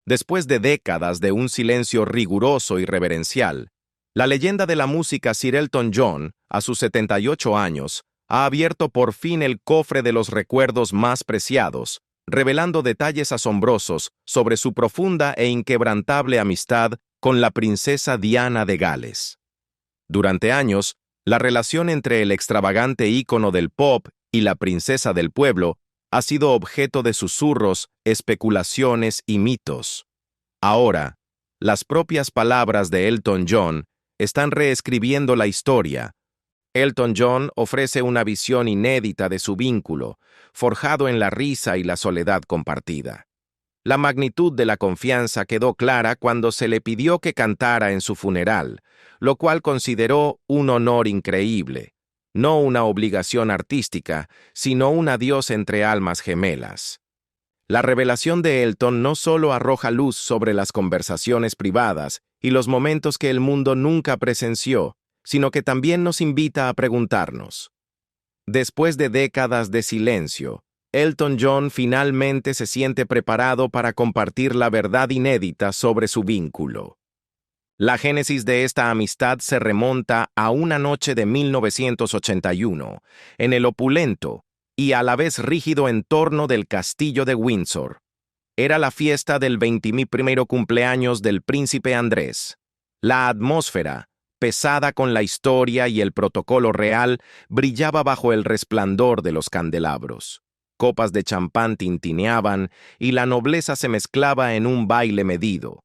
Después de décadas de un silencio riguroso y reverencial, la leyenda de la música Sir Elton John, a sus 78 años, ha abierto por fin el cofre de los recuerdos más preciados, revelando detalles asombrosos sobre su profunda e inquebrantable amistad con la princesa Diana de Gales. Durante años, la relación entre el extravagante ícono del pop y la princesa del pueblo ha sido objeto de susurros, especulaciones y mitos. Ahora, las propias palabras de Elton John están reescribiendo la historia. Elton John ofrece una visión inédita de su vínculo, forjado en la risa y la soledad compartida. La magnitud de la confianza quedó clara cuando se le pidió que cantara en su funeral, lo cual consideró un honor increíble, no una obligación artística, sino un adiós entre almas gemelas. La revelación de Elton no solo arroja luz sobre las conversaciones privadas y los momentos que el mundo nunca presenció, sino que también nos invita a preguntarnos. Después de décadas de silencio, Elton John finalmente se siente preparado para compartir la verdad inédita sobre su vínculo. La génesis de esta amistad se remonta a una noche de 1981, en el opulento y a la vez rígido entorno del castillo de Windsor. Era la fiesta del 21º cumpleaños del príncipe Andrés. La atmósfera, pesada con la historia y el protocolo real, brillaba bajo el resplandor de los candelabros. Copas de champán tintineaban y la nobleza se mezclaba en un baile medido.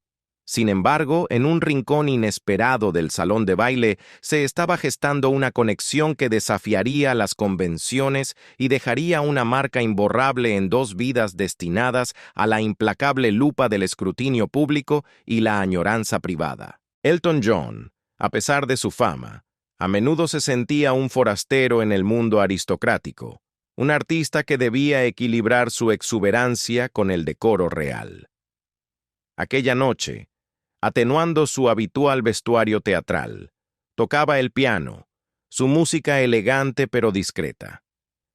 Sin embargo, en un rincón inesperado del salón de baile se estaba gestando una conexión que desafiaría las convenciones y dejaría una marca imborrable en dos vidas destinadas a la implacable lupa del escrutinio público y la añoranza privada. Elton John, a pesar de su fama, a menudo se sentía un forastero en el mundo aristocrático, un artista que debía equilibrar su exuberancia con el decoro real. Aquella noche, atenuando su habitual vestuario teatral, tocaba el piano, su música elegante pero discreta.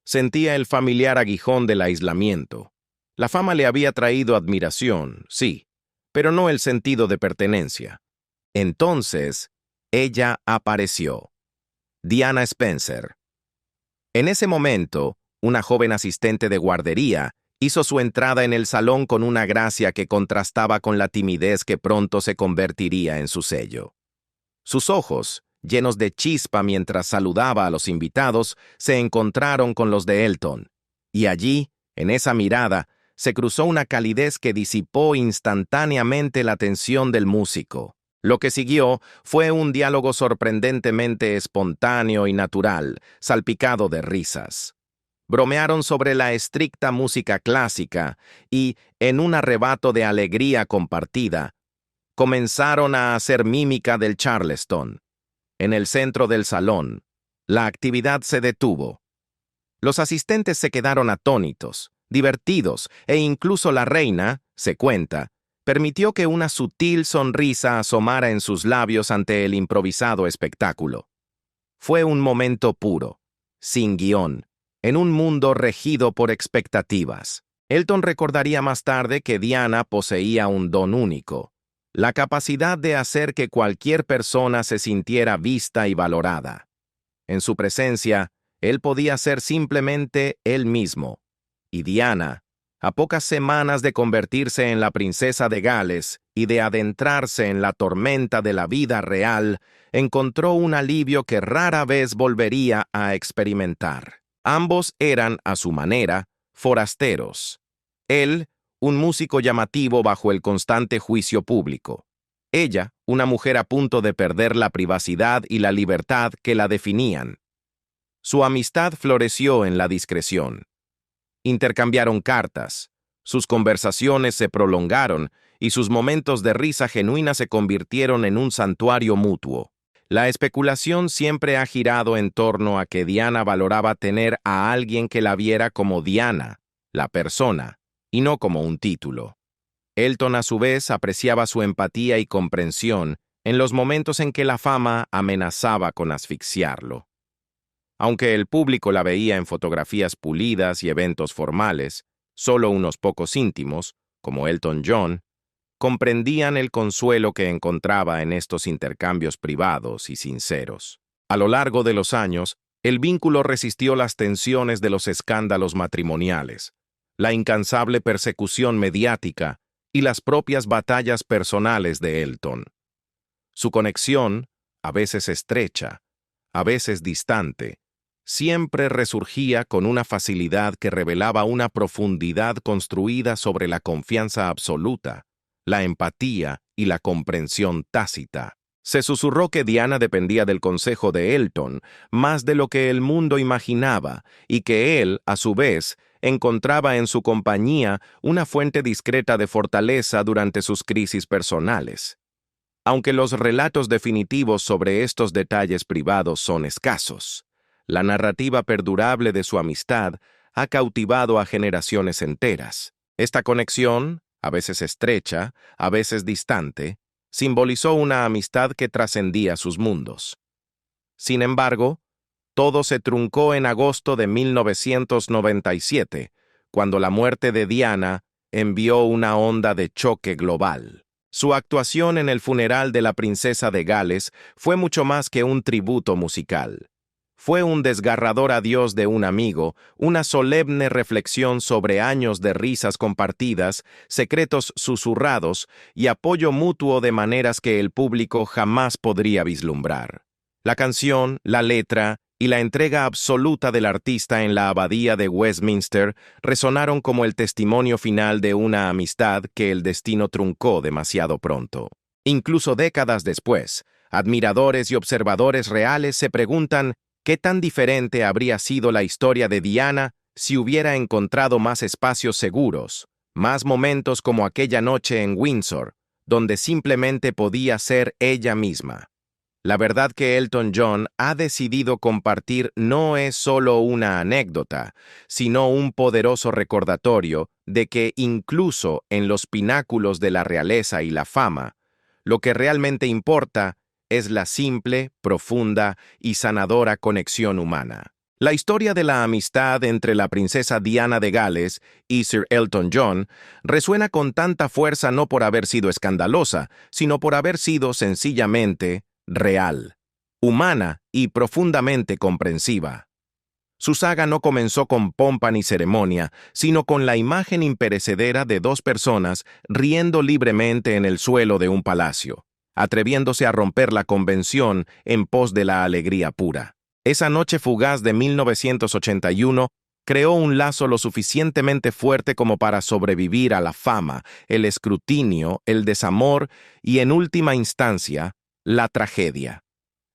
Sentía el familiar aguijón del aislamiento. La fama le había traído admiración, sí, pero no el sentido de pertenencia. Entonces, ella apareció. Diana Spencer. En ese momento, una joven asistente de guardería hizo su entrada en el salón con una gracia que contrastaba con la timidez que pronto se convertiría en su sello. Sus ojos, llenos de chispa mientras saludaba a los invitados, se encontraron con los de Elton, y allí, en esa mirada, se cruzó una calidez que disipó instantáneamente la tensión del músico. Lo que siguió fue un diálogo sorprendentemente espontáneo y natural, salpicado de risas. Bromearon sobre la estricta música clásica y, en un arrebato de alegría compartida, comenzaron a hacer mímica del Charleston. En el centro del salón, la actividad se detuvo. Los asistentes se quedaron atónitos, divertidos, e incluso la reina, se cuenta, permitió que una sutil sonrisa asomara en sus labios ante el improvisado espectáculo. Fue un momento puro, sin guión, en un mundo regido por expectativas. Elton recordaría más tarde que Diana poseía un don único, la capacidad de hacer que cualquier persona se sintiera vista y valorada. En su presencia, él podía ser simplemente él mismo, y Diana, a pocas semanas de convertirse en la princesa de Gales y de adentrarse en la tormenta de la vida real, encontró un alivio que rara vez volvería a experimentar. Ambos eran, a su manera, forasteros. Él, un músico llamativo bajo el constante juicio público. Ella, una mujer a punto de perder la privacidad y la libertad que la definían. Su amistad floreció en la discreción. Intercambiaron cartas, sus conversaciones se prolongaron y sus momentos de risa genuina se convirtieron en un santuario mutuo. La especulación siempre ha girado en torno a que Diana valoraba tener a alguien que la viera como Diana, la persona, y no como un título. Elton, a su vez, apreciaba su empatía y comprensión en los momentos en que la fama amenazaba con asfixiarlo. Aunque el público la veía en fotografías pulidas y eventos formales, solo unos pocos íntimos, como Elton John, comprendían el consuelo que encontraba en estos intercambios privados y sinceros. A lo largo de los años, el vínculo resistió las tensiones de los escándalos matrimoniales, la incansable persecución mediática y las propias batallas personales de Elton. Su conexión, a veces estrecha, a veces distante, siempre resurgía con una facilidad que revelaba una profundidad construida sobre la confianza absoluta, la empatía y la comprensión tácita. Se susurró que Diana dependía del consejo de Elton más de lo que el mundo imaginaba y que él, a su vez, encontraba en su compañía una fuente discreta de fortaleza durante sus crisis personales. Aunque los relatos definitivos sobre estos detalles privados son escasos, la narrativa perdurable de su amistad ha cautivado a generaciones enteras. Esta conexión, a veces estrecha, a veces distante, simbolizó una amistad que trascendía sus mundos. Sin embargo, todo se truncó en agosto de 1997, cuando la muerte de Diana envió una onda de choque global. Su actuación en el funeral de la princesa de Gales fue mucho más que un tributo musical. Fue un desgarrador adiós de un amigo, una solemne reflexión sobre años de risas compartidas, secretos susurrados y apoyo mutuo de maneras que el público jamás podría vislumbrar. La canción, la letra y la entrega absoluta del artista en la abadía de Westminster resonaron como el testimonio final de una amistad que el destino truncó demasiado pronto. Incluso décadas después, admiradores y observadores reales se preguntan ¿qué tan diferente habría sido la historia de Diana si hubiera encontrado más espacios seguros, más momentos como aquella noche en Windsor, donde simplemente podía ser ella misma? La verdad que Elton John ha decidido compartir no es solo una anécdota, sino un poderoso recordatorio de que incluso en los pináculos de la realeza y la fama, lo que realmente importa es la simple, profunda y sanadora conexión humana. La historia de la amistad entre la princesa Diana de Gales y Sir Elton John resuena con tanta fuerza no por haber sido escandalosa, sino por haber sido sencillamente real, humana y profundamente comprensiva. Su saga no comenzó con pompa ni ceremonia, sino con la imagen imperecedera de dos personas riendo libremente en el suelo de un palacio, atreviéndose a romper la convención en pos de la alegría pura. Esa noche fugaz de 1981 creó un lazo lo suficientemente fuerte como para sobrevivir a la fama, el escrutinio, el desamor y, en última instancia, la tragedia.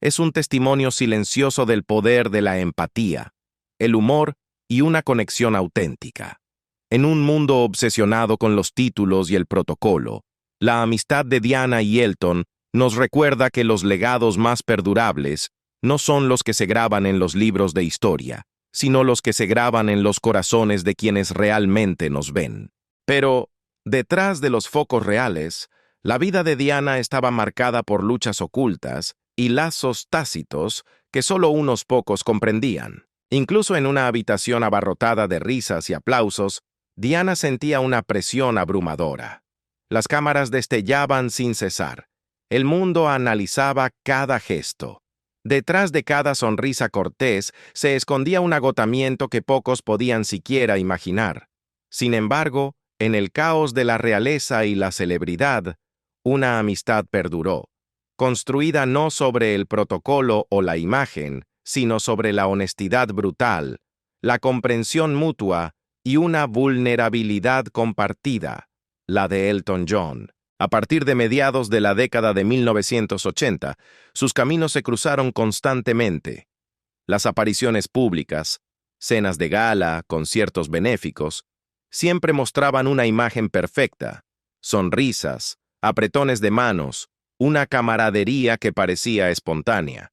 Es un testimonio silencioso del poder de la empatía, el humor y una conexión auténtica. En un mundo obsesionado con los títulos y el protocolo, la amistad de Diana y Elton nos recuerda que los legados más perdurables no son los que se graban en los libros de historia, sino los que se graban en los corazones de quienes realmente nos ven. Pero, detrás de los focos reales, la vida de Diana estaba marcada por luchas ocultas y lazos tácitos que solo unos pocos comprendían. Incluso en una habitación abarrotada de risas y aplausos, Diana sentía una presión abrumadora. Las cámaras destellaban sin cesar. El mundo analizaba cada gesto. Detrás de cada sonrisa cortés se escondía un agotamiento que pocos podían siquiera imaginar. Sin embargo, en el caos de la realeza y la celebridad, una amistad perduró, construida no sobre el protocolo o la imagen, sino sobre la honestidad brutal, la comprensión mutua y una vulnerabilidad compartida, la de Elton John. A partir de mediados de la década de 1980, sus caminos se cruzaron constantemente. Las apariciones públicas, cenas de gala, conciertos benéficos, siempre mostraban una imagen perfecta, sonrisas, apretones de manos, una camaradería que parecía espontánea.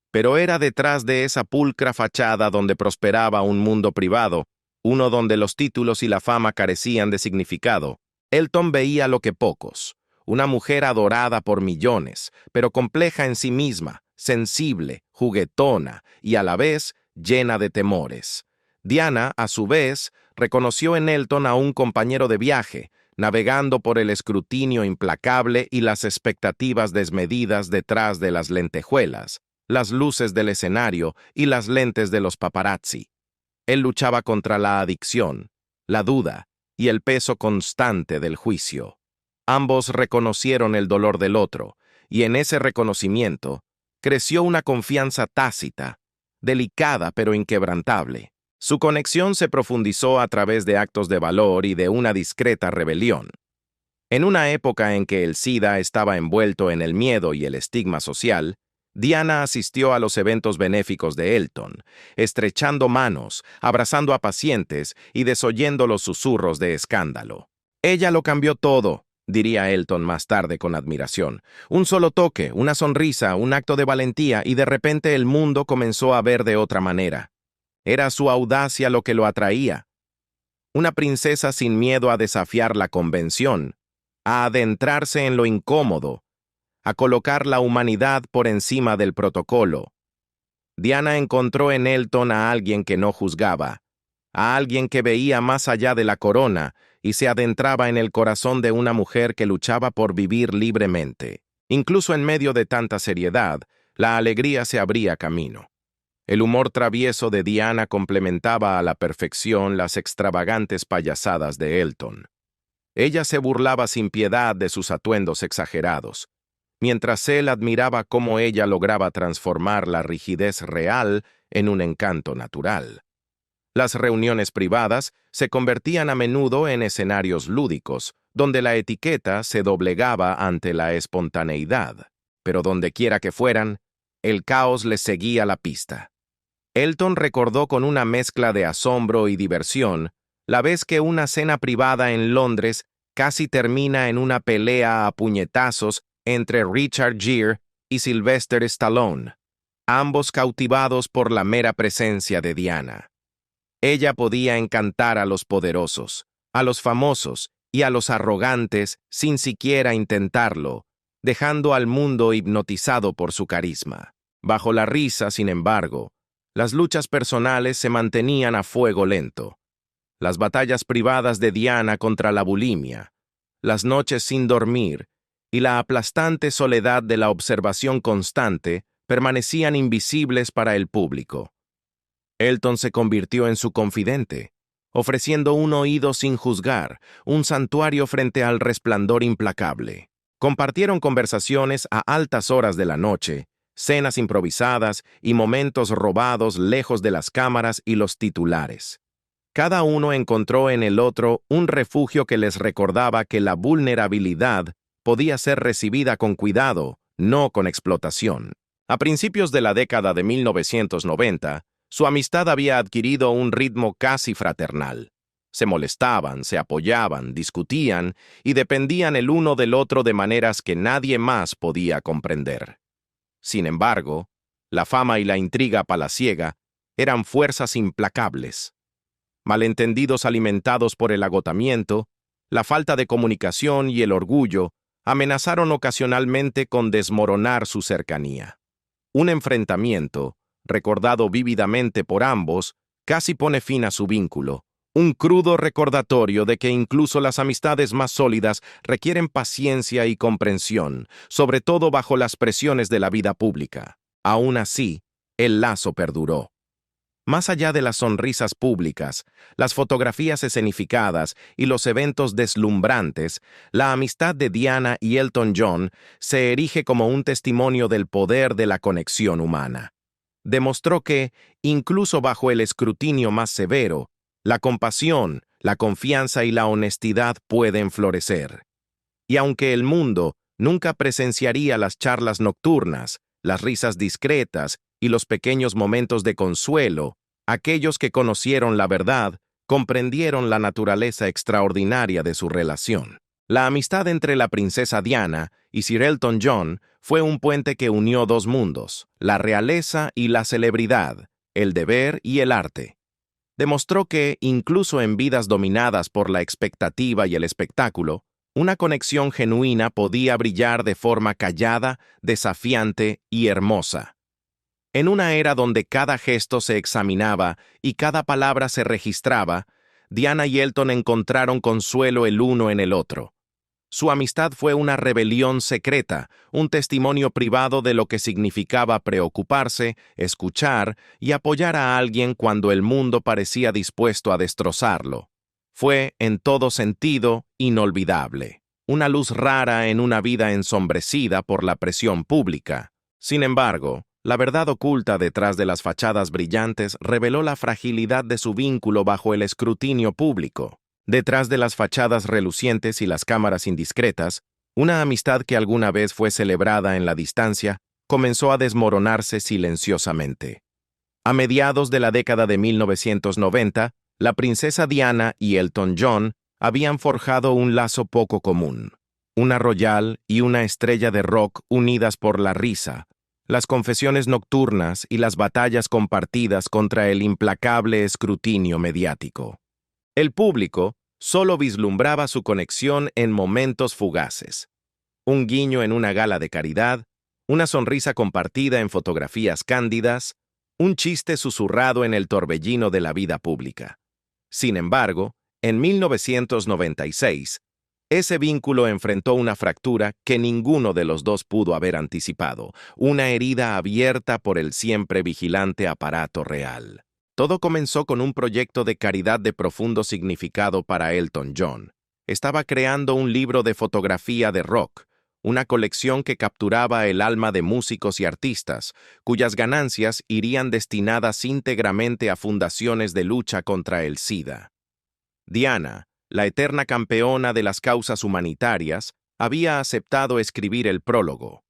Pero era detrás de esa pulcra fachada donde prosperaba un mundo privado, uno donde los títulos y la fama carecían de significado. Elton veía lo que pocos, una mujer adorada por millones, pero compleja en sí misma, sensible, juguetona y a la vez llena de temores. Diana, a su vez, reconoció en Elton a un compañero de viaje, navegando por el escrutinio implacable y las expectativas desmedidas detrás de las lentejuelas, las luces del escenario y las lentes de los paparazzi. Él luchaba contra la adicción, la duda y el peso constante del juicio. Ambos reconocieron el dolor del otro, y en ese reconocimiento creció una confianza tácita, delicada pero inquebrantable. Su conexión se profundizó a través de actos de valor y de una discreta rebelión. En una época en que el SIDA estaba envuelto en el miedo y el estigma social, Diana asistió a los eventos benéficos de Elton, estrechando manos, abrazando a pacientes y desoyendo los susurros de escándalo. Ella lo cambió todo, diría Elton más tarde con admiración. Un solo toque, una sonrisa, un acto de valentía y de repente el mundo comenzó a ver de otra manera. Era su audacia lo que lo atraía. Una princesa sin miedo a desafiar la convención, a adentrarse en lo incómodo, a colocar la humanidad por encima del protocolo. Diana encontró en Elton a alguien que no juzgaba, a alguien que veía más allá de la corona y se adentraba en el corazón de una mujer que luchaba por vivir libremente. Incluso en medio de tanta seriedad, la alegría se abría camino. El humor travieso de Diana complementaba a la perfección las extravagantes payasadas de Elton. Ella se burlaba sin piedad de sus atuendos exagerados, mientras él admiraba cómo ella lograba transformar la rigidez real en un encanto natural. Las reuniones privadas se convertían a menudo en escenarios lúdicos, donde la etiqueta se doblegaba ante la espontaneidad, pero donde quiera que fueran, el caos les seguía la pista. Elton recordó con una mezcla de asombro y diversión la vez que una cena privada en Londres casi termina en una pelea a puñetazos entre Richard Gere y Sylvester Stallone, ambos cautivados por la mera presencia de Diana. Ella podía encantar a los poderosos, a los famosos y a los arrogantes sin siquiera intentarlo, dejando al mundo hipnotizado por su carisma. Bajo la risa, sin embargo, las luchas personales se mantenían a fuego lento. Las batallas privadas de Diana contra la bulimia, las noches sin dormir y la aplastante soledad de la observación constante permanecían invisibles para el público. Elton se convirtió en su confidente, ofreciendo un oído sin juzgar, un santuario frente al resplandor implacable. Compartieron conversaciones a altas horas de la noche, cenas improvisadas y momentos robados lejos de las cámaras y los titulares. Cada uno encontró en el otro un refugio que les recordaba que la vulnerabilidad podía ser recibida con cuidado, no con explotación. A principios de la década de 1990, su amistad había adquirido un ritmo casi fraternal. Se molestaban, se apoyaban, discutían y dependían el uno del otro de maneras que nadie más podía comprender. Sin embargo, la fama y la intriga palaciega eran fuerzas implacables. Malentendidos alimentados por el agotamiento, la falta de comunicación y el orgullo amenazaron ocasionalmente con desmoronar su cercanía. Un enfrentamiento, recordado vívidamente por ambos, casi pone fin a su vínculo, un crudo recordatorio de que incluso las amistades más sólidas requieren paciencia y comprensión, sobre todo bajo las presiones de la vida pública. Aún así, el lazo perduró. Más allá de las sonrisas públicas, las fotografías escenificadas y los eventos deslumbrantes, la amistad de Diana y Elton John se erige como un testimonio del poder de la conexión humana. Demostró que, incluso bajo el escrutinio más severo, la compasión, la confianza y la honestidad pueden florecer. Y aunque el mundo nunca presenciaría las charlas nocturnas, las risas discretas y los pequeños momentos de consuelo, aquellos que conocieron la verdad comprendieron la naturaleza extraordinaria de su relación. La amistad entre la princesa Diana y Sir Elton John fue un puente que unió dos mundos, la realeza y la celebridad, el deber y el arte. Demostró que, incluso en vidas dominadas por la expectativa y el espectáculo, una conexión genuina podía brillar de forma callada, desafiante y hermosa. En una era donde cada gesto se examinaba y cada palabra se registraba, Diana y Elton encontraron consuelo el uno en el otro. Su amistad fue una rebelión secreta, un testimonio privado de lo que significaba preocuparse, escuchar y apoyar a alguien cuando el mundo parecía dispuesto a destrozarlo. Fue, en todo sentido, inolvidable. Una luz rara en una vida ensombrecida por la presión pública. Sin embargo, la verdad oculta detrás de las fachadas brillantes reveló la fragilidad de su vínculo bajo el escrutinio público. Detrás de las fachadas relucientes y las cámaras indiscretas, una amistad que alguna vez fue celebrada en la distancia comenzó a desmoronarse silenciosamente. A mediados de la década de 1990, la princesa Diana y Elton John habían forjado un lazo poco común. Una royal y una estrella de rock unidas por la risa, las confesiones nocturnas y las batallas compartidas contra el implacable escrutinio mediático. El público solo vislumbraba su conexión en momentos fugaces. Un guiño en una gala de caridad, una sonrisa compartida en fotografías cándidas, un chiste susurrado en el torbellino de la vida pública. Sin embargo, en 1996, ese vínculo enfrentó una fractura que ninguno de los dos pudo haber anticipado, una herida abierta por el siempre vigilante aparato real. Todo comenzó con un proyecto de caridad de profundo significado para Elton John. Estaba creando un libro de fotografía de rock, una colección que capturaba el alma de músicos y artistas, cuyas ganancias irían destinadas íntegramente a fundaciones de lucha contra el SIDA. Diana, la eterna campeona de las causas humanitarias, había aceptado escribir el prólogo.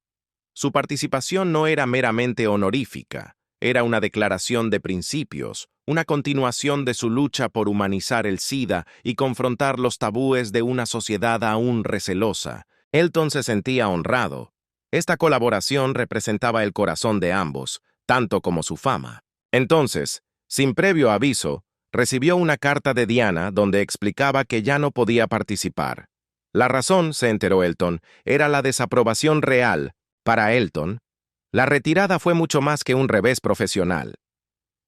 Su participación no era meramente honorífica, era una declaración de principios, una continuación de su lucha por humanizar el SIDA y confrontar los tabúes de una sociedad aún recelosa. Elton se sentía honrado. Esta colaboración representaba el corazón de ambos, tanto como su fama. Entonces, sin previo aviso, recibió una carta de Diana donde explicaba que ya no podía participar. La razón, se enteró Elton, era la desaprobación real. Para Elton, la retirada fue mucho más que un revés profesional.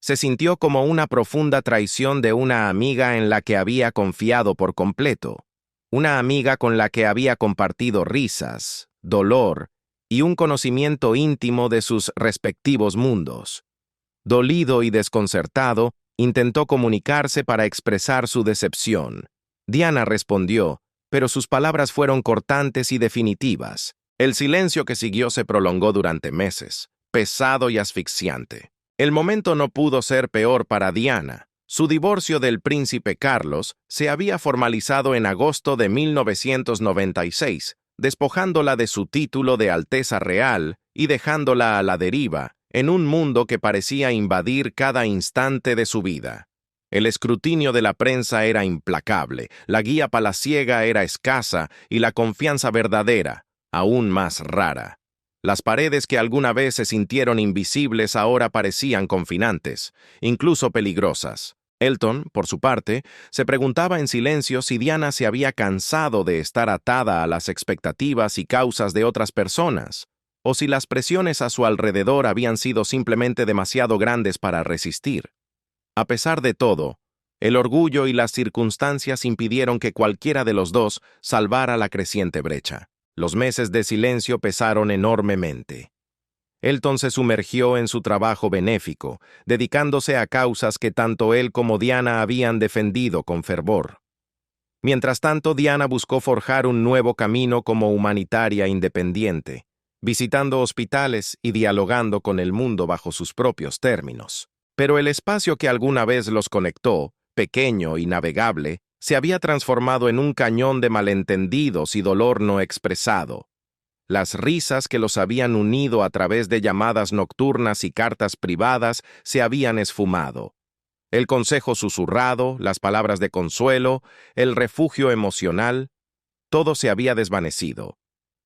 Se sintió como una profunda traición de una amiga en la que había confiado por completo. Una amiga con la que había compartido risas, dolor y un conocimiento íntimo de sus respectivos mundos. Dolido y desconcertado, intentó comunicarse para expresar su decepción. Diana respondió, pero sus palabras fueron cortantes y definitivas. El silencio que siguió se prolongó durante meses, pesado y asfixiante. El momento no pudo ser peor para Diana. Su divorcio del príncipe Carlos se había formalizado en agosto de 1996, despojándola de su título de Alteza Real y dejándola a la deriva, en un mundo que parecía invadir cada instante de su vida. El escrutinio de la prensa era implacable, la guía palaciega era escasa y la confianza verdadera, aún más rara. Las paredes que alguna vez se sintieron invisibles ahora parecían confinantes, incluso peligrosas. Elton, por su parte, se preguntaba en silencio si Diana se había cansado de estar atada a las expectativas y causas de otras personas, o si las presiones a su alrededor habían sido simplemente demasiado grandes para resistir. A pesar de todo, el orgullo y las circunstancias impidieron que cualquiera de los dos salvara la creciente brecha. Los meses de silencio pesaron enormemente. Elton se sumergió en su trabajo benéfico, dedicándose a causas que tanto él como Diana habían defendido con fervor. Mientras tanto, Diana buscó forjar un nuevo camino como humanitaria independiente, visitando hospitales y dialogando con el mundo bajo sus propios términos. Pero el espacio que alguna vez los conectó, pequeño y navegable, se había transformado en un cañón de malentendidos y dolor no expresado. Las risas que los habían unido a través de llamadas nocturnas y cartas privadas se habían esfumado. El consejo susurrado, las palabras de consuelo, el refugio emocional, todo se había desvanecido,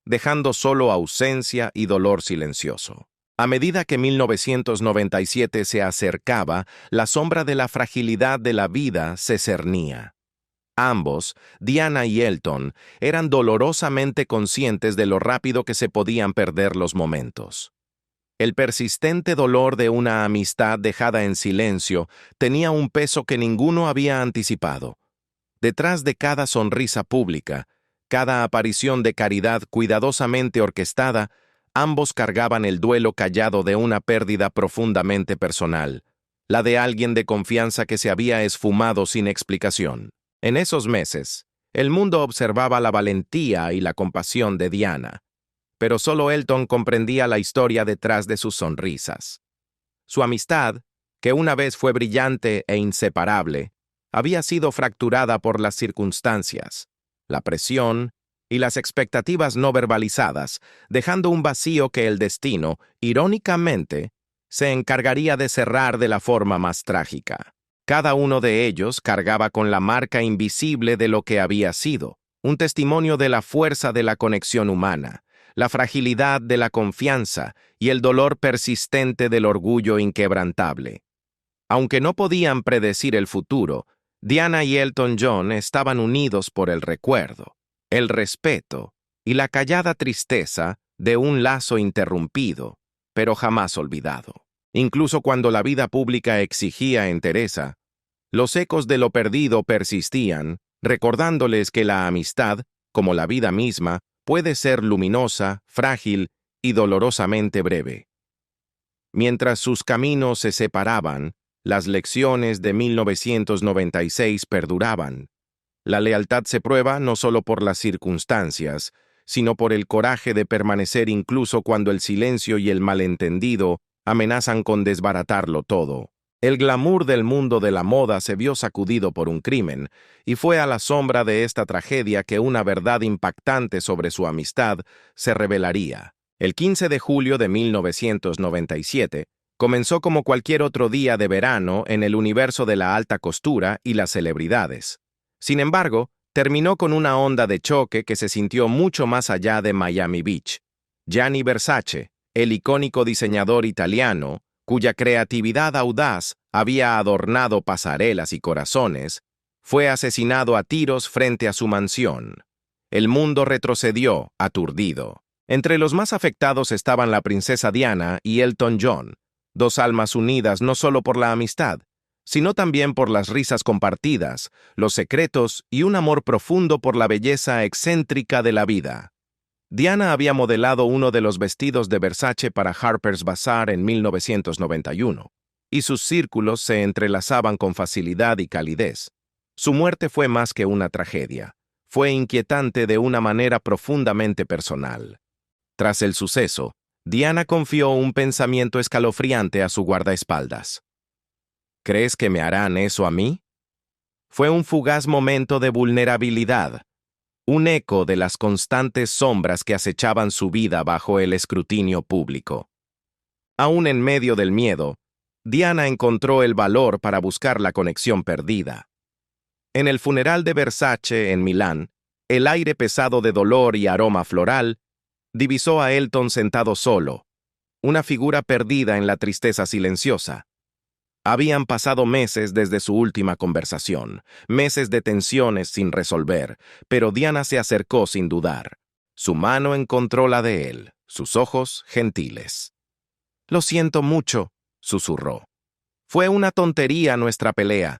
dejando solo ausencia y dolor silencioso. A medida que 1997 se acercaba, la sombra de la fragilidad de la vida se cernía. Ambos, Diana y Elton, eran dolorosamente conscientes de lo rápido que se podían perder los momentos. El persistente dolor de una amistad dejada en silencio tenía un peso que ninguno había anticipado. Detrás de cada sonrisa pública, cada aparición de caridad cuidadosamente orquestada, ambos cargaban el duelo callado de una pérdida profundamente personal, la de alguien de confianza que se había esfumado sin explicación. En esos meses, el mundo observaba la valentía y la compasión de Diana, pero solo Elton comprendía la historia detrás de sus sonrisas. Su amistad, que una vez fue brillante e inseparable, había sido fracturada por las circunstancias, la presión y las expectativas no verbalizadas, dejando un vacío que el destino, irónicamente, se encargaría de cerrar de la forma más trágica. Cada uno de ellos cargaba con la marca invisible de lo que había sido, un testimonio de la fuerza de la conexión humana, la fragilidad de la confianza y el dolor persistente del orgullo inquebrantable. Aunque no podían predecir el futuro, Diana y Elton John estaban unidos por el recuerdo, el respeto y la callada tristeza de un lazo interrumpido, pero jamás olvidado. Incluso cuando la vida pública exigía entereza, los ecos de lo perdido persistían, recordándoles que la amistad, como la vida misma, puede ser luminosa, frágil y dolorosamente breve. Mientras sus caminos se separaban, las lecciones de 1996 perduraban. La lealtad se prueba no solo por las circunstancias, sino por el coraje de permanecer incluso cuando el silencio y el malentendido amenazan con desbaratarlo todo. El glamour del mundo de la moda se vio sacudido por un crimen, y fue a la sombra de esta tragedia que una verdad impactante sobre su amistad se revelaría. El 15 de julio de 1997 comenzó como cualquier otro día de verano en el universo de la alta costura y las celebridades. Sin embargo, terminó con una onda de choque que se sintió mucho más allá de Miami Beach. Gianni Versace, el icónico diseñador italiano, cuya creatividad audaz había adornado pasarelas y corazones, fue asesinado a tiros frente a su mansión. El mundo retrocedió, aturdido. Entre los más afectados estaban la princesa Diana y Elton John, dos almas unidas no solo por la amistad, sino también por las risas compartidas, los secretos y un amor profundo por la belleza excéntrica de la vida. Diana había modelado uno de los vestidos de Versace para Harper's Bazaar en 1991, y sus círculos se entrelazaban con facilidad y calidez. Su muerte fue más que una tragedia, fue inquietante de una manera profundamente personal. Tras el suceso, Diana confió un pensamiento escalofriante a su guardaespaldas. ¿Crees que me harán eso a mí? Fue un fugaz momento de vulnerabilidad, un eco de las constantes sombras que acechaban su vida bajo el escrutinio público. Aún en medio del miedo, Diana encontró el valor para buscar la conexión perdida. En el funeral de Versace en Milán, el aire pesado de dolor y aroma floral divisó a Elton sentado solo, una figura perdida en la tristeza silenciosa. Habían pasado meses desde su última conversación, meses de tensiones sin resolver, pero Diana se acercó sin dudar. Su mano encontró la de él, sus ojos gentiles. «Lo siento mucho», susurró. «Fue una tontería nuestra pelea».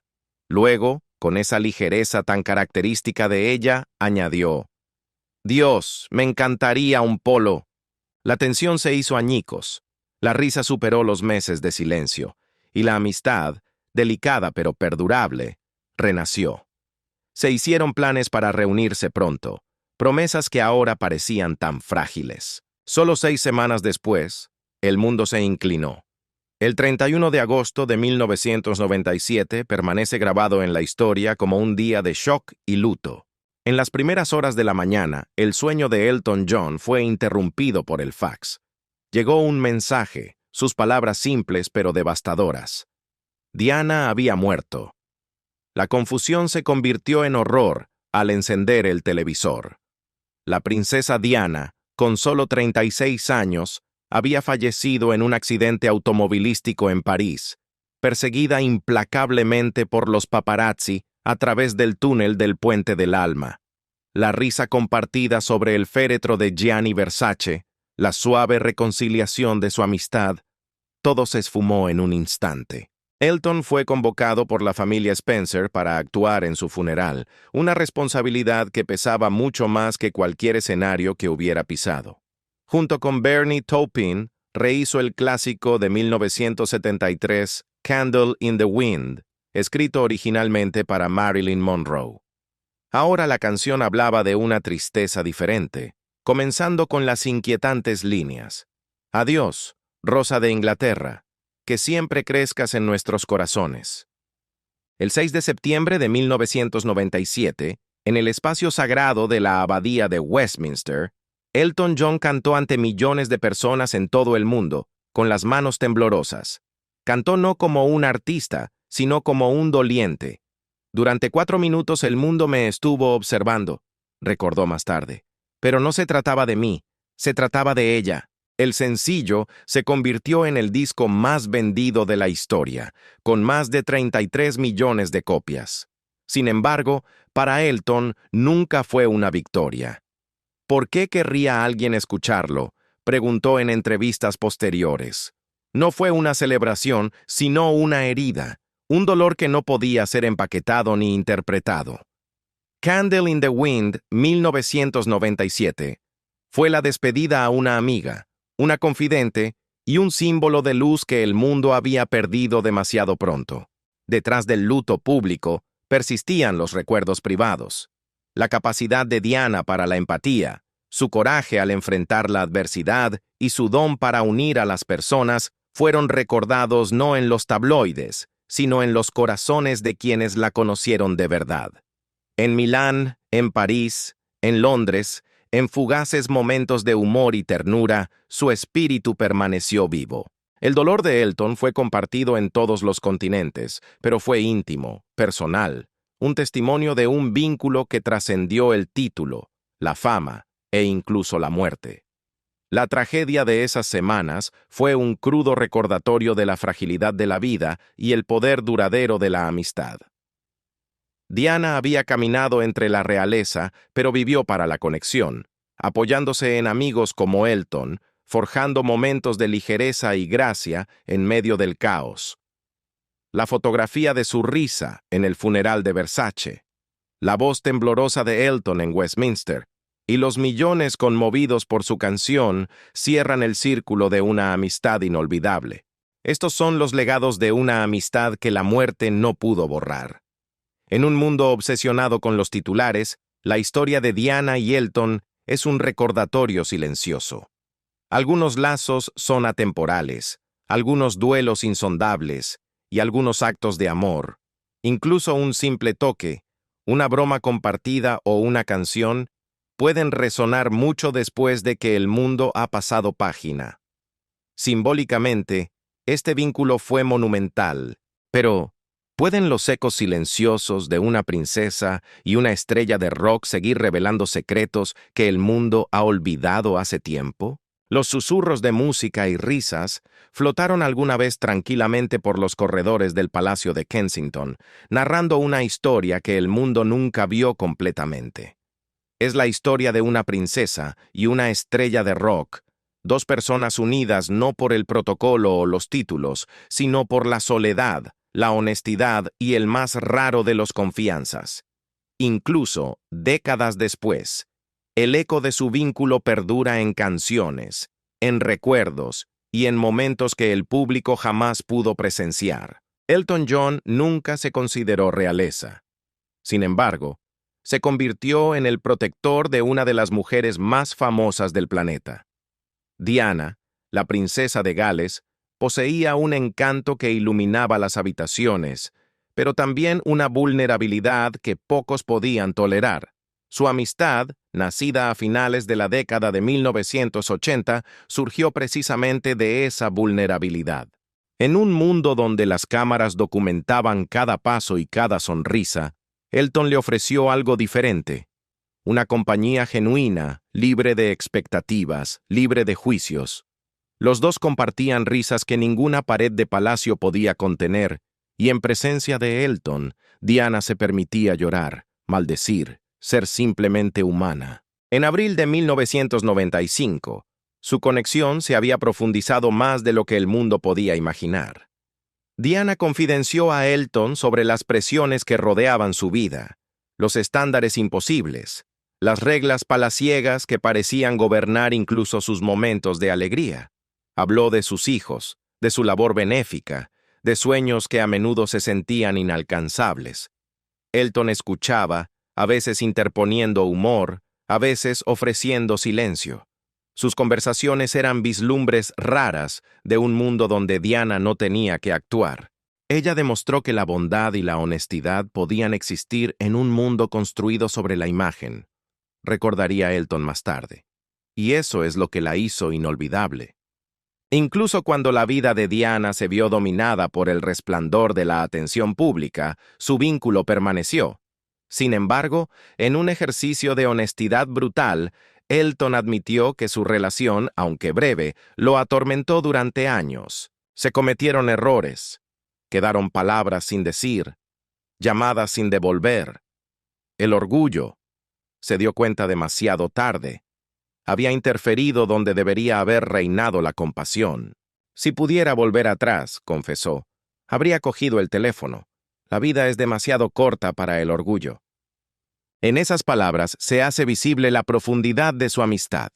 Luego, con esa ligereza tan característica de ella, añadió: «Dios, me encantaría un polo». La tensión se hizo añicos. La risa superó los meses de silencio. Y la amistad, delicada pero perdurable, renació. Se hicieron planes para reunirse pronto, promesas que ahora parecían tan frágiles. Solo 6 semanas después, el mundo se inclinó. El 31 de agosto de 1997 permanece grabado en la historia como un día de shock y luto. En las primeras horas de la mañana, el sueño de Elton John fue interrumpido por el fax. Llegó un mensaje, sus palabras simples pero devastadoras. Diana había muerto. La confusión se convirtió en horror al encender el televisor. La princesa Diana, con solo 36 años, había fallecido en un accidente automovilístico en París, perseguida implacablemente por los paparazzi a través del túnel del Puente del Alma. La risa compartida sobre el féretro de Gianni Versace la suave reconciliación de su amistad, todo se esfumó en un instante. Elton fue convocado por la familia Spencer para actuar en su funeral, una responsabilidad que pesaba mucho más que cualquier escenario que hubiera pisado. Junto con Bernie Taupin, rehizo el clásico de 1973, Candle in the Wind, escrito originalmente para Marilyn Monroe. Ahora la canción hablaba de una tristeza diferente, comenzando con las inquietantes líneas. Adiós, Rosa de Inglaterra, que siempre crezcas en nuestros corazones. El 6 de septiembre de 1997, en el espacio sagrado de la Abadía de Westminster, Elton John cantó ante millones de personas en todo el mundo, con las manos temblorosas. Cantó no como un artista, sino como un doliente. Durante 4 minutos el mundo me estuvo observando, recordó más tarde. Pero no se trataba de mí, se trataba de ella. El sencillo se convirtió en el disco más vendido de la historia, con más de 33 millones de copias. Sin embargo, para Elton nunca fue una victoria. ¿Por qué querría alguien escucharlo?, preguntó en entrevistas posteriores. No fue una celebración, sino una herida, un dolor que no podía ser empaquetado ni interpretado. Candle in the Wind, 1997, fue la despedida a una amiga, una confidente y un símbolo de luz que el mundo había perdido demasiado pronto. Detrás del luto público persistían los recuerdos privados. La capacidad de Diana para la empatía, su coraje al enfrentar la adversidad y su don para unir a las personas fueron recordados no en los tabloides, sino en los corazones de quienes la conocieron de verdad. En Milán, en París, en Londres, en fugaces momentos de humor y ternura, su espíritu permaneció vivo. El dolor de Elton fue compartido en todos los continentes, pero fue íntimo, personal, un testimonio de un vínculo que trascendió el título, la fama e incluso la muerte. La tragedia de esas semanas fue un crudo recordatorio de la fragilidad de la vida y el poder duradero de la amistad. Diana había caminado entre la realeza, pero vivió para la conexión, apoyándose en amigos como Elton, forjando momentos de ligereza y gracia en medio del caos. La fotografía de su risa en el funeral de Versace, la voz temblorosa de Elton en Westminster, y los millones conmovidos por su canción cierran el círculo de una amistad inolvidable. Estos son los legados de una amistad que la muerte no pudo borrar. En un mundo obsesionado con los titulares, la historia de Diana y Elton es un recordatorio silencioso. Algunos lazos son atemporales, algunos duelos insondables y algunos actos de amor. Incluso un simple toque, una broma compartida o una canción pueden resonar mucho después de que el mundo ha pasado página. Simbólicamente, este vínculo fue monumental, pero ¿pueden los ecos silenciosos de una princesa y una estrella de rock seguir revelando secretos que el mundo ha olvidado hace tiempo? Los susurros de música y risas flotaron alguna vez tranquilamente por los corredores del Palacio de Kensington, narrando una historia que el mundo nunca vio completamente. Es la historia de una princesa y una estrella de rock, dos personas unidas no por el protocolo o los títulos, sino por la soledad, la honestidad y el más raro de los confianzas. Incluso, décadas después, el eco de su vínculo perdura en canciones, en recuerdos y en momentos que el público jamás pudo presenciar. Elton John nunca se consideró realeza. Sin embargo, se convirtió en el protector de una de las mujeres más famosas del planeta. Diana, la princesa de Gales, poseía un encanto que iluminaba las habitaciones, pero también una vulnerabilidad que pocos podían tolerar. Su amistad, nacida a finales de la década de 1980, surgió precisamente de esa vulnerabilidad. En un mundo donde las cámaras documentaban cada paso y cada sonrisa, Elton le ofreció algo diferente, una compañía genuina, libre de expectativas, libre de juicios. Los dos compartían risas que ninguna pared de palacio podía contener, y en presencia de Elton, Diana se permitía llorar, maldecir, ser simplemente humana. En abril de 1995, Su conexión se había profundizado más de lo que el mundo podía imaginar. Diana confidenció a Elton sobre las presiones que rodeaban su vida, los estándares imposibles, las reglas palaciegas que parecían gobernar incluso sus momentos de alegría. Habló de sus hijos, de su labor benéfica, de sueños que a menudo se sentían inalcanzables. Elton escuchaba, a veces interponiendo humor, a veces ofreciendo silencio. Sus conversaciones eran vislumbres raras de un mundo donde Diana no tenía que actuar. Ella demostró que la bondad y la honestidad podían existir en un mundo construido sobre la imagen, recordaría Elton más tarde. Y eso es lo que la hizo inolvidable. Incluso cuando la vida de Diana se vio dominada por el resplandor de la atención pública, su vínculo permaneció. Sin embargo, en un ejercicio de honestidad brutal, Elton admitió que su relación, aunque breve, lo atormentó durante años. Se cometieron errores. Quedaron palabras sin decir, llamadas sin devolver. El orgullo. Se dio cuenta demasiado tarde. Había interferido donde debería haber reinado la compasión. Si pudiera volver atrás, confesó, habría cogido el teléfono. La vida es demasiado corta para el orgullo. En esas palabras se hace visible la profundidad de su amistad,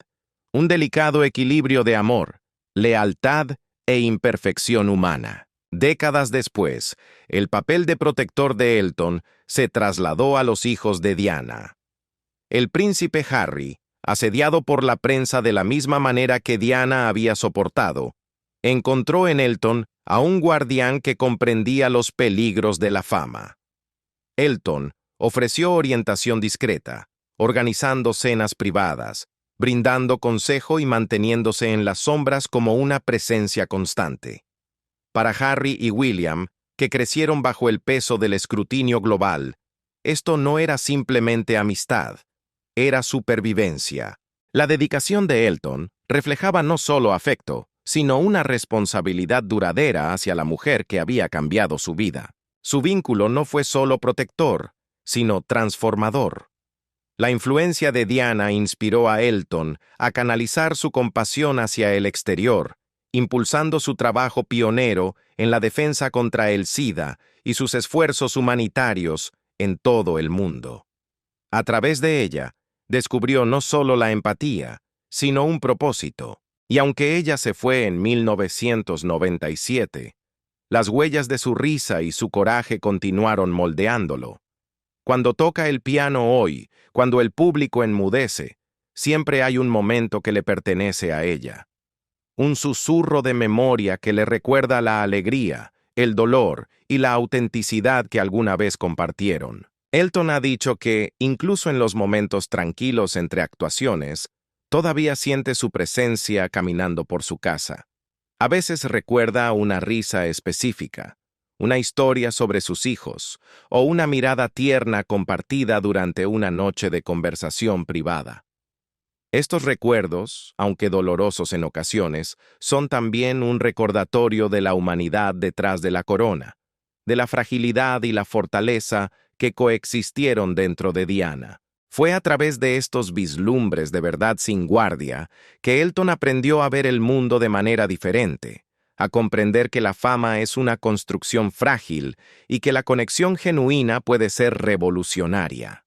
un delicado equilibrio de amor, lealtad e imperfección humana. Décadas después, el papel de protector de Elton se trasladó a los hijos de Diana. El príncipe Harry, asediado por la prensa de la misma manera que Diana había soportado, encontró en Elton a un guardián que comprendía los peligros de la fama. Elton ofreció orientación discreta, organizando cenas privadas, brindando consejo y manteniéndose en las sombras como una presencia constante. Para Harry y William, que crecieron bajo el peso del escrutinio global, esto no era simplemente amistad, era supervivencia. La dedicación de Elton reflejaba no solo afecto, sino una responsabilidad duradera hacia la mujer que había cambiado su vida. Su vínculo no fue solo protector, sino transformador. La influencia de Diana inspiró a Elton a canalizar su compasión hacia el exterior, impulsando su trabajo pionero en la defensa contra el SIDA y sus esfuerzos humanitarios en todo el mundo. A través de ella, descubrió no solo la empatía, sino un propósito. Y aunque ella se fue en 1997, las huellas de su risa y su coraje continuaron moldeándolo. Cuando toca el piano hoy, cuando el público enmudece, siempre hay un momento que le pertenece a ella. Un susurro de memoria que le recuerda la alegría, el dolor y la autenticidad que alguna vez compartieron. Elton ha dicho que, incluso en los momentos tranquilos entre actuaciones, todavía siente su presencia caminando por su casa. A veces recuerda una risa específica, una historia sobre sus hijos, o una mirada tierna compartida durante una noche de conversación privada. Estos recuerdos, aunque dolorosos en ocasiones, son también un recordatorio de la humanidad detrás de la corona, de la fragilidad y la fortaleza que coexistieron dentro de Diana. Fue a través de estos vislumbres de verdad sin guardia que Elton aprendió a ver el mundo de manera diferente, a comprender que la fama es una construcción frágil y que la conexión genuina puede ser revolucionaria.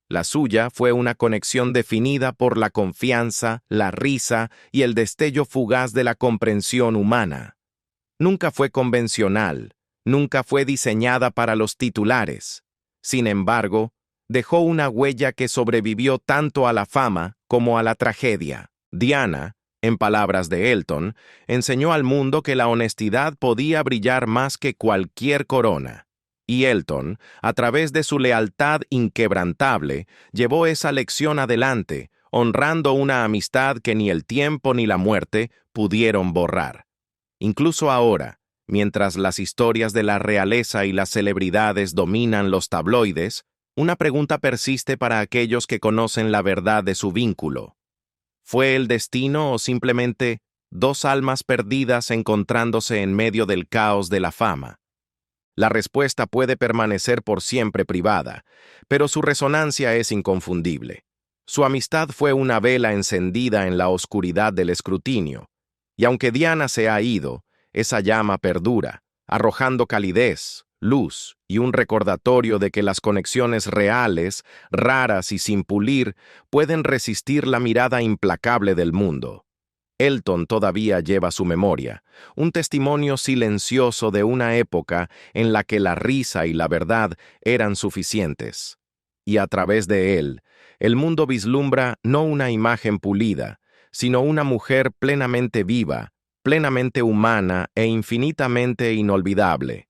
La suya fue una conexión definida por la confianza, la risa y el destello fugaz de la comprensión humana. Nunca fue convencional, nunca fue diseñada para los titulares. Sin embargo, dejó una huella que sobrevivió tanto a la fama como a la tragedia. Diana, en palabras de Elton, enseñó al mundo que la honestidad podía brillar más que cualquier corona. Y Elton, a través de su lealtad inquebrantable, llevó esa lección adelante, honrando una amistad que ni el tiempo ni la muerte pudieron borrar. Incluso ahora, mientras las historias de la realeza y las celebridades dominan los tabloides, una pregunta persiste para aquellos que conocen la verdad de su vínculo. ¿Fue el destino o simplemente dos almas perdidas encontrándose en medio del caos de la fama? La respuesta puede permanecer por siempre privada, pero su resonancia es inconfundible. Su amistad fue una vela encendida en la oscuridad del escrutinio, y aunque Diana se ha ido, esa llama perdura, arrojando calidez, luz y un recordatorio de que las conexiones reales, raras y sin pulir, pueden resistir la mirada implacable del mundo. Elton todavía lleva su memoria, un testimonio silencioso de una época en la que la risa y la verdad eran suficientes. Y a través de él, el mundo vislumbra no una imagen pulida, sino una mujer plenamente viva, plenamente humana e infinitamente inolvidable.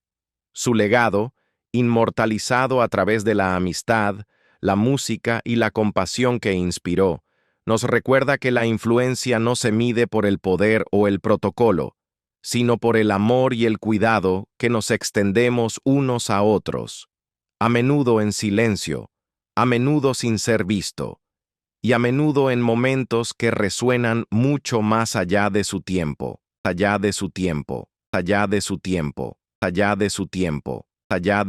Su legado, inmortalizado a través de la amistad, la música y la compasión que inspiró, nos recuerda que la influencia no se mide por el poder o el protocolo, sino por el amor y el cuidado que nos extendemos unos a otros, a menudo en silencio, a menudo sin ser visto, y a menudo en momentos que resuenan mucho más allá de su tiempo, allá de su tiempo, allá de su tiempo, allá de su tiempo, allá de